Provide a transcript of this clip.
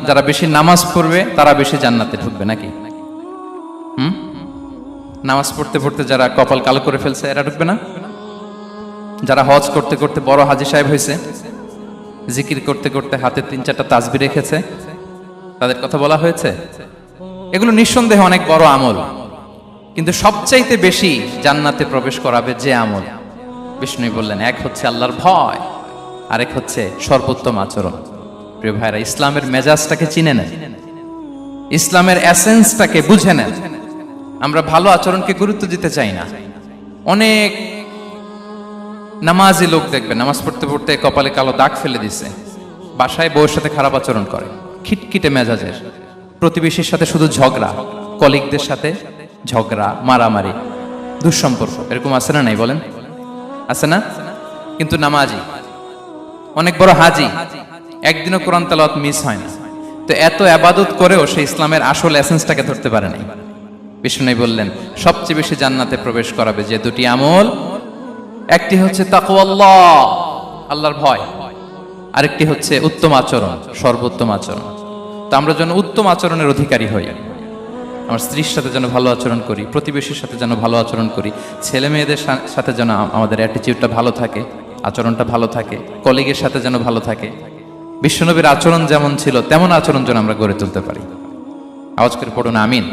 যারা বেশি নামাজ পড়বে তারা বেশি জান্নাতে ঢুকবে নাকি? নামাজ পড়তে পড়তে যারা কপাল কালো করে ফেলছে এরা ঢুকবে না? যারা হজ করতে করতে বড় হাজী সাহেব হয়েছে, জিকির করতে করতে হাতে 3-4টা তাসবিহ রেখেছে, তাদের কথা বলা হয়েছে? এগুলো নিঃসন্দেহে অনেক বড় আমল, কিন্তু সবচাইতে বেশি জান্নাতে প্রবেশ করাবে যে আমল, বিষ্ণু বললেন, এক হচ্ছে আল্লাহর ভয়, আরেক হচ্ছে সর্বোত্তম আচরণ। প্রিয় ভাইরা, ইসলামের মেজাজটাকে চিনে নেন, ইসলামের এসেন্সটাকে বুঝে নেন। আমরা ভালো আচরণকে গুরুত্ব দিতে চাই না। অনেক নামাজি লোক দেখবেন নামাজ পড়তে পড়তে কপালে কালো দাগ ফেলে দিছে, বাসায় বউয়ের সাথে খারাপ আচরণ করে, খিটখিটে মেজাজের, প্রতিবেশীর সাথে শুধু ঝগড়া, কলিগদের সাথে ঝগড়া, মারামারি, দুঃসম্পর্ক, এরকম আছে না নাই বলেন? আছে না? কিন্তু নামাজি, অনেক বড় হাজি, একদিনও কোরআন তেলাওয়াত মিস হয় না, তো এত ইবাদত করেও সে ইসলামের আসল এসেন্সটাকে ধরতে পারে নাই। বিষ্ণু বললেন, সবচেয়ে বেশি জান্নাতে প্রবেশ করাবে যে দুটি আমল, একটি হচ্ছে তাকওয়াল্লাহ, আল্লাহর ভয়, আরেকটি হচ্ছে উত্তম আচরণ, সর্বোত্তম আচরণ। তো আমরা যেন উত্তম আচরণের অধিকারী হই, আমার স্ত্রীর সাথে যেন ভালো আচরণ করি, প্রতিবেশীর সাথে যেন ভালো আচরণ করি, ছেলে মেয়েদের সাথে যেন আমাদের অ্যাটিটিউডটা ভালো থাকে, আচরণটা ভালো থাকে, কলিগের সাথে যেন ভালো থাকে। বিশ্বনবীর আচরণ যেমন ছিল তেমন আচরণ যেন আমরা গড়ে তুলতে পারি। আওয়াজ করে পড়ুন আমিন।